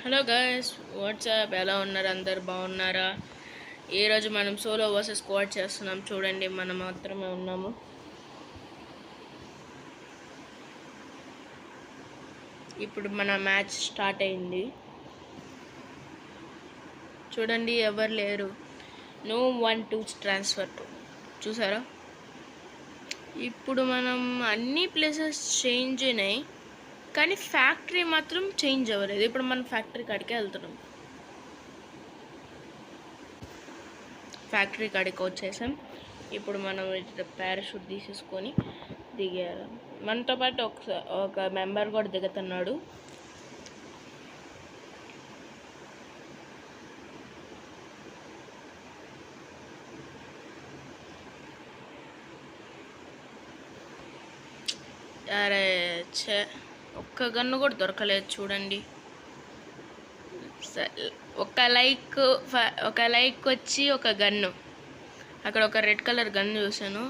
Hello guys, WhatsApp ఎలా ఉన్నారు? అందరు బాగున్నారా? ఈరోజు మనం సోలో వర్సెస్ స్క్వాడ్ చేస్తున్నాం. చూడండి, మనం మాత్రమే ఉన్నాము. ఇప్పుడు మన మ్యాచ్ స్టార్ట్ అయింది. చూడండి, ఎవరు లేరు. No one to transfer to. చూసారా? ఇప్పుడు మనం అన్ని ప్లేసెస్ చేంజ్ అయినాయి, కానీ ఫ్యాక్టరీ మాత్రం చేంజ్ అవ్వలేదు. ఇప్పుడు మనం ఫ్యాక్టరీ కాడికే వెళ్తున్నాం. ఫ్యాక్టరీ కాడికి వచ్చేసాం. ఇప్పుడు మనం పారాషూట్ తీసేసుకొని దిగారు. మనతో పాటు ఒక మెంబర్ కూడా దిగుతున్నాడు. అరే ఒక్క గన్ను కూడా దొరకలేదు. చూడండి, ఒక లైక్ వచ్చి ఒక గన్ను. అక్కడ ఒక రెడ్ కలర్ గన్ను చూసాను.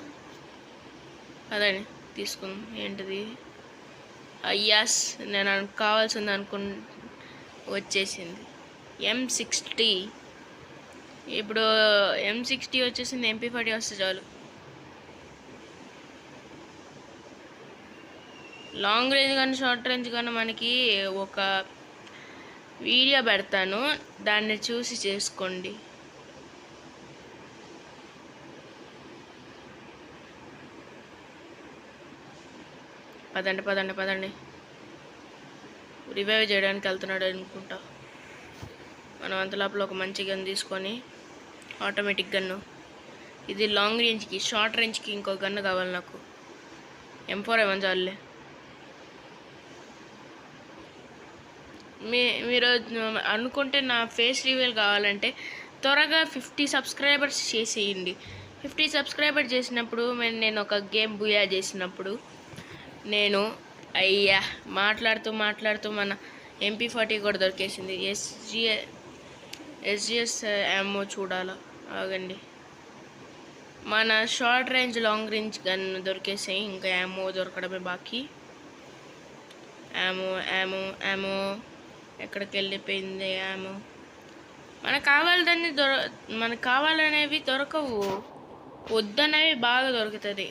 అదే తీసుకుందాం. ఏంటిది? అయ్యాస్, నేను కావాల్సింది వచ్చేసింది M60. ఇప్పుడు M60 వచ్చేసింది. MP40 వస్తే చాలు. లాంగ్ రేంజ్ కానీ షార్ట్ రేంజ్ కానీ మనకి ఒక వీడియో పెడతాను, దాన్ని చూసి చేసుకోండి. పదండి పదండి పదండి. రివైవ్ చేయడానికి వెళ్తున్నాడు అనుకుంటా. మనం అంతలోపల ఒక మంచి గన్ తీసుకొని, ఆటోమేటిక్ గన్ను. ఇది లాంగ్ రేంజ్కి. షార్ట్ రేంజ్కి ఇంకో గన్ను కావాలి నాకు. M4 చాలులే. మీరు అనుకుంటే నా ఫేస్ రివీల్ కావాలంటే త్వరగా 50 సబ్స్క్రైబర్స్ చేసేయండి. 50 సబ్స్క్రైబర్ చేసినప్పుడు నేను ఒక గేమ్ బుయా చేసినప్పుడు నేను మాట్లాడుతూ మన MP40 కూడా దొరికేసింది. SGS యామో చూడాలా, ఆగండి. మన short range long range gun దొరికేసాయి, ఇంకా యామో దొరకడమే బాకీ. యామో ఎక్కడికి వెళ్ళిపోయింది యామో? మనకు కావాలనేవి దొరకవు, వద్దనేవి బాగా దొరుకుతుంది.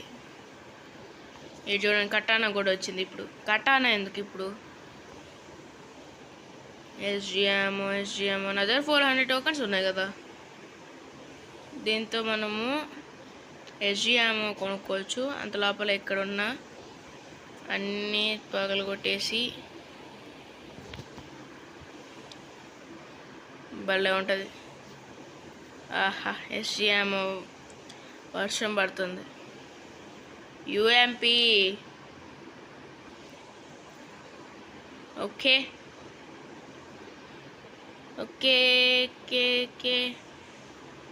ఇది చూడండి, కటానా కూడా వచ్చింది. ఇప్పుడు కటానా ఎందుకు? ఇప్పుడు SGM నా దగ్గర 400 టోకన్స్ ఉన్నాయి కదా. దీంతో మనము SGM కొనుక్కోవచ్చు. అంత లోపల ఎక్కడున్నా అన్నీ పగలగొట్టేసి భలే ఉంటుంది. ఆహా, SGM వర్షం పడుతుంది. UMP okay.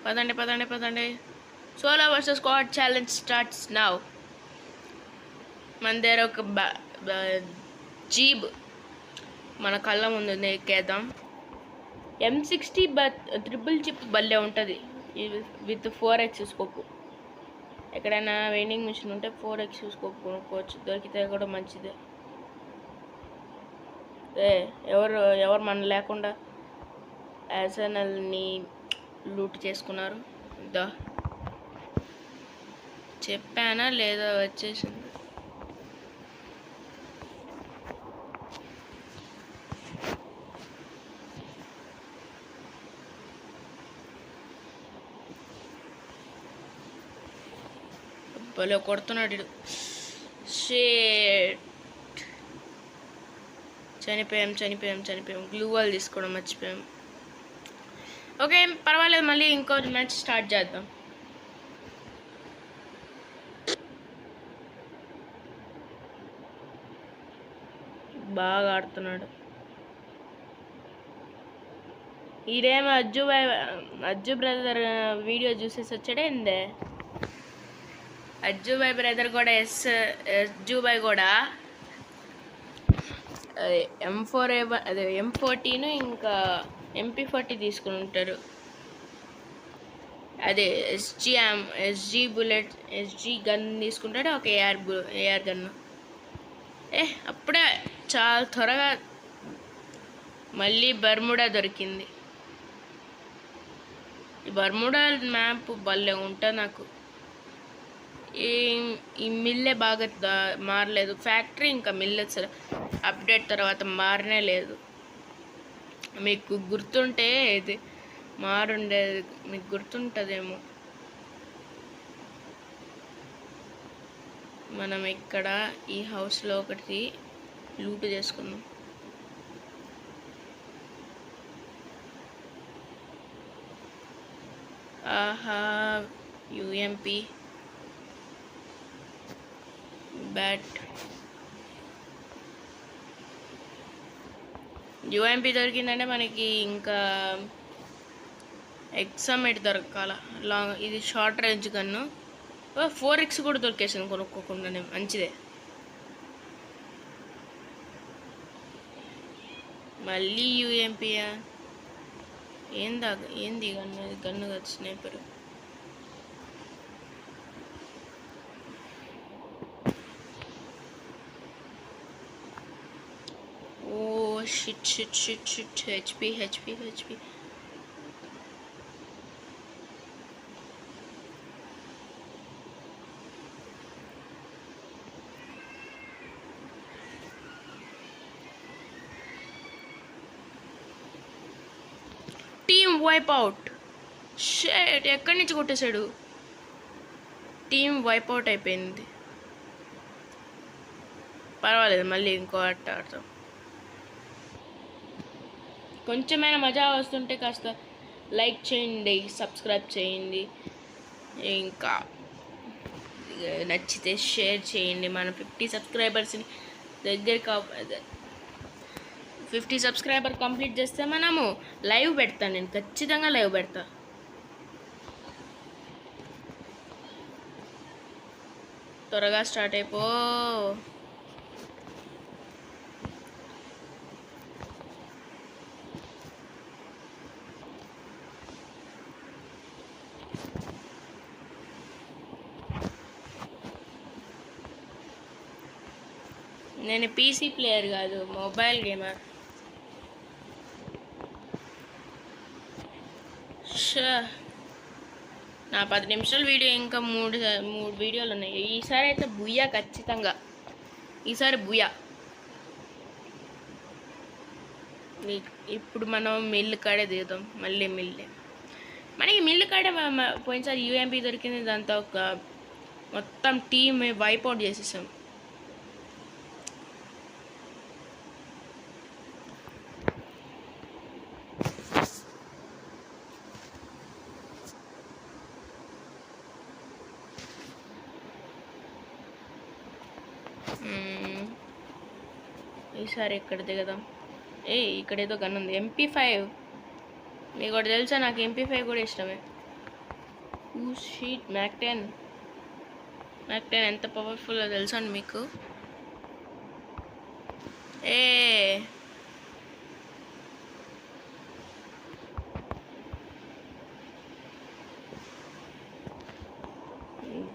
పదండి. Solo versus squad challenge starts now. మన దగ్గర ఒక జీబ్ మన కళ్ళ ముందు ఎక్కేద్దాం. M60 ట్రిపుల్ చిప్ భలే ఉంటుంది విత్ 4x స్కోప్. ఎక్కడైనా వెయిండింగ్ మిషన్ ఉంటే 4x స్కోప్ కొనుక్కోవచ్చు, దొరికితే కూడా మంచిదే. ఎవరు మన లేకుండా SNLని లూట్ చేసుకున్నారు. చెప్పానా లేదా? వచ్చేసింది. భలే కొడుతున్నాడు. చనిపోయాం. గ్లూ వాల్ తీసుకోవడం మర్చిపోయాం. ఓకే, పర్వాలేదు, మళ్ళీ ఇంకో మ్యాచ్ స్టార్ట్ చేద్దాం. బాగా ఆడుతున్నాడు. ఈడేమో అజ్జు బ్రదర్ వీడియో చూసేసి వచ్చాడే ఏందే? అజ్జుబాయ్ బ్రదర్ కూడా అజ్జుబాయ్ కూడా M40 ఇంకా MP40 తీసుకుని ఉంటారు. అదే SG బుల్లెట్ SG గన్ తీసుకుంటాడు. ఒక AR గన్ను. అప్పుడే చాలా త్వరగా మళ్ళీ బర్ముడా దొరికింది. ఈ బర్ముడా మ్యాప్ భలే ఉంటుంది నాకు. ఈ మిల్లే బాగా మారలేదు. ఫ్యాక్టరీ ఇంకా మిల్ అసలు అప్డేట్ తర్వాత మారనే లేదు. మీకు గుర్తుంటే ఇది మారుండేది, మీకు గుర్తుంటుందేమో. మనం ఇక్కడ ఈ హౌస్లో ఒకటి లూట్ చేసుకుందాం. ఆహా, యుఎంపి బ్యాట్. యుఎంపి దొరికిందంటే మనకి ఇంకా ఎక్సమెట్ దొరకాల. లాంగ్ ఇది షార్ట్ రేంజ్ గన్ను. 4x కూడా దొరికేసింది కొనుక్కోకుండానే, మంచిదే. మళ్ళీ యూఎంపీయా? ఏంది గన్ను కదా, sniper. Oh shit shit shit shit. HP HP HP. Team wipe out. Shit, ఎక్కడి నుంచి కొట్టేశాడు? టీమ్ వైప్ అవుట్ అయిపోయింది. పర్వాలేదు, మళ్ళీ ఇంకో ఆట ఆడతాం. కొంచెమైనా మజా వస్తుంటే కాస్త లైక్ చేయండి, సబ్స్క్రైబ్ చేయండి, ఇంకా నచ్చితే షేర్ చేయండి. మన 50 సబ్స్క్రైబర్స్ని దగ్గరికి 50 సబ్స్క్రైబర్ కంప్లీట్ చేస్తే మనము లైవ్ పెడతాను. నేను ఖచ్చితంగా లైవ్ పెడతా. త్వరగా స్టార్ట్ అయిపో. నేను పీసీ ప్లేయర్ కాదు, మొబైల్ గేమర్. నా 10 నిమిషాల వీడియో ఇంకా మూడు వీడియోలు ఉన్నాయి. ఈసారి అయితే బుయ్యా, ఖచ్చితంగా ఈసారి బుయ్యా. ఇప్పుడు మనం మిల్లు కాడే దిగుదాం. మళ్ళీ మిల్లే మనకి మిల్లు కాడే. పోయినసారి యూఎంపీ దొరికింది, దాంతో ఒక మొత్తం టీమ్ వైప్ అవుట్ చేసేసాం. ఈసారి ఎక్కడ దిగదాం? ఇక్కడ ఏదో గన్ ఉంది, MP5. మీకు ఒకటి తెలుసా, నాకు MP5 కూడా ఇష్టమే. షీట్, మ్యాక్ 10 ఎంత పవర్ఫుల్లో తెలుసా అండి మీకు?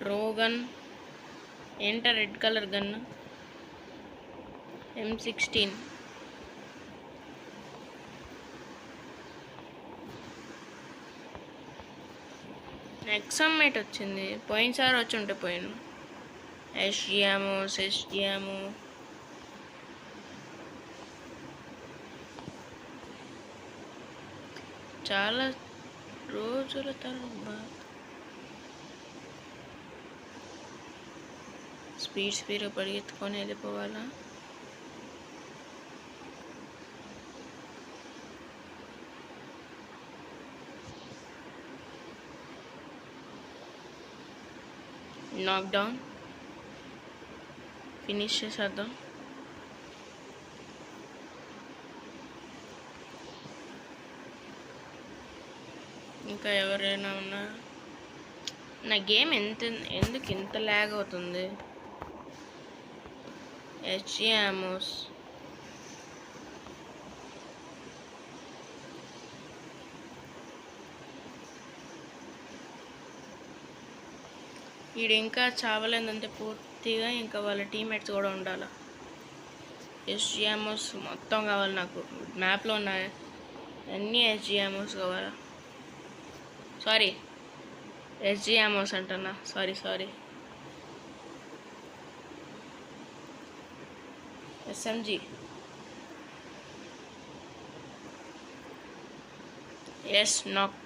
డ్రోగన్ ఏంట, రెడ్ కలర్ గన్, M16. ఎక్సమ్మేట్ వచ్చింది, పోయినసారి వచ్చి ఉంటే పోయాను. ఎస్జియాము చాలా రోజుల తర్వాత. స్పీడ్ పరిగెత్తుకొని వెళ్ళిపోవాలా? నాక్ డౌన్, ఫినిష్ చేసేద్దాం. ఇంకా ఎవరైనా ఉన్నారు? నా గేమ్ ఎందుకు ఇంత ల్యాగ్ అవుతుంది? హెచ్జియామోస్ వీడు ఇంకా చావలేదంటే పూర్తిగా ఇంకా వాళ్ళ టీమ్మేట్స్ కూడా ఉండాలి. ఎస్జిఎంఓస్ మొత్తం కావాలి నాకు. మ్యాప్లో ఉన్న అన్నీ ఎస్జిఎంఓస్ కావాలా. సారీ, ఎస్జిఎంఓస్ అంటున్నా. సారీ. ఎస్ఎంజి. ఎస్ నాక్.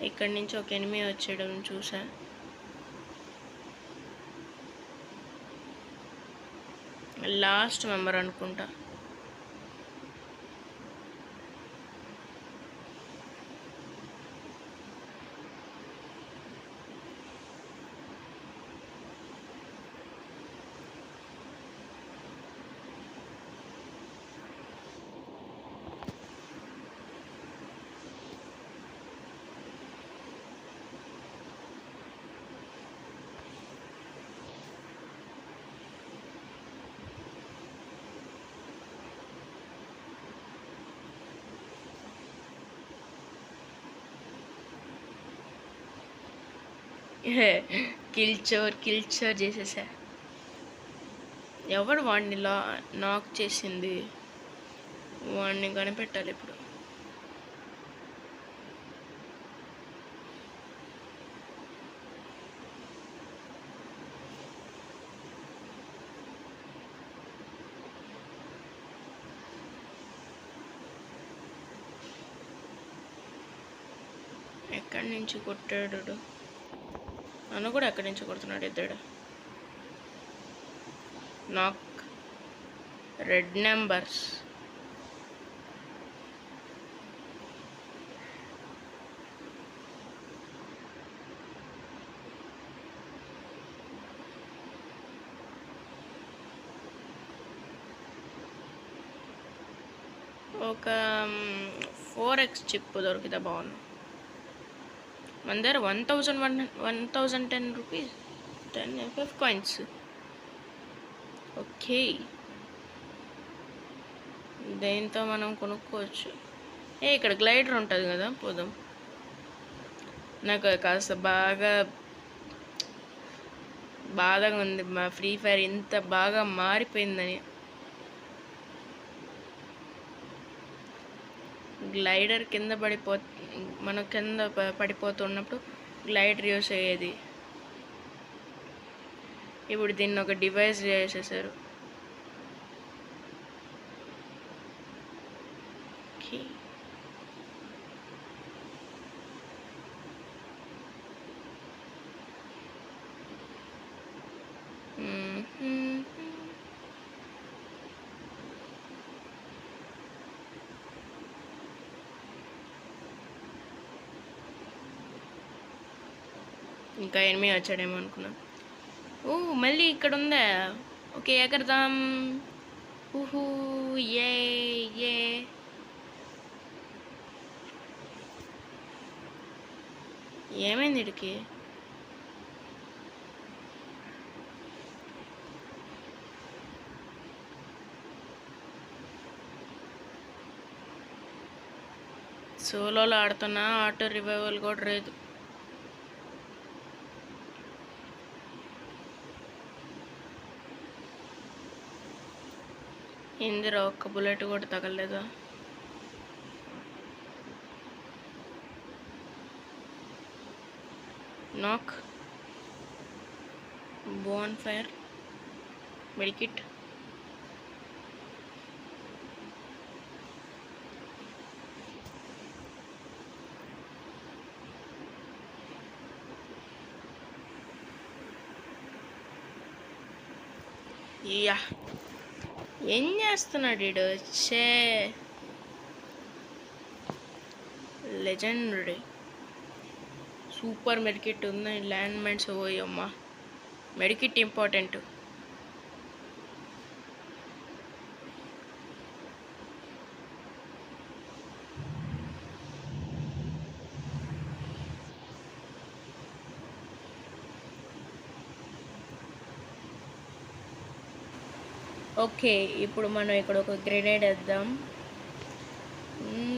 ఇక్కడి నుంచి ఒక ఎనిమి వచ్చేయడం చూసా. లాస్ట్ మెంబర్ అనుకుంటా. కిల్చోర్ చేసేసా. ఎవడు వాడిని నాక్ చేసింది? వాడిని కనిపెట్టాలి ఇప్పుడు. ఎక్కడి నుంచి కొట్టాడు? నన్ను కూడా ఎక్కడి నుంచి కొడుతున్నాడు ఇద్దడు. నాక్. Red numbers. ఒక 4x చిప్ దొరికితే బాగుంది. మన దగ్గర 1010 రూపీస్ 10 FF కాయిన్స్. ఓకే, దేంతో మనం కొనుక్కోవచ్చు. ఇక్కడ గ్లైడర్ ఉంటుంది కదా, పోదాం. నాకు కాస్త బాధగా ఉంది మా ఫ్రీ ఫైర్ ఇంత బాగా మారిపోయిందని. గ్లైడర్ మనం కింద పడిపోతున్నప్పుడు గ్లైడర్ యూస్ అయ్యేది. ఇప్పుడు దీన్ని ఒక డివైస్ చేసేసారు. ఇంకా ఎనిమి వచ్చాడేమో అనుకున్నాను. మళ్ళీ ఇక్కడ ఉందా? ఓకే, ఎగరదాం. ఊహూ, ఏ ఏమైంది వీడికి? సోలోలో ఆడుతున్నా, ఆటో రివైవల్ కూడా లేదు. ఇందిరా ఒక్క బుల్లెట్ కూడా తగలలేదా? నాక్. Bone fire. మెడికిట్. యా, ఏం చేస్తున్నాడు వీడు? వచ్చే లెజెండరీ సూపర్ మెడికిట్ ఉంది. ల్యాండ్ మైన్స్ పోయమ్మా, మెడికిట్ ఇంపార్టెంట్. ఓకే, ఇప్పుడు మనం ఇక్కడ ఒక గ్రెనేడ్ వేద్దాం.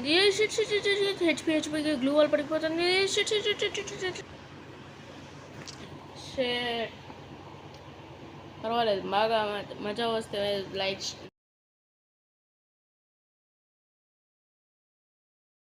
పడిపోతుంది. హెచ్పి గ్లూ వాల్ పడిపోతుంది. పర్వాలేదు, బాగా మజా వస్తే లైక్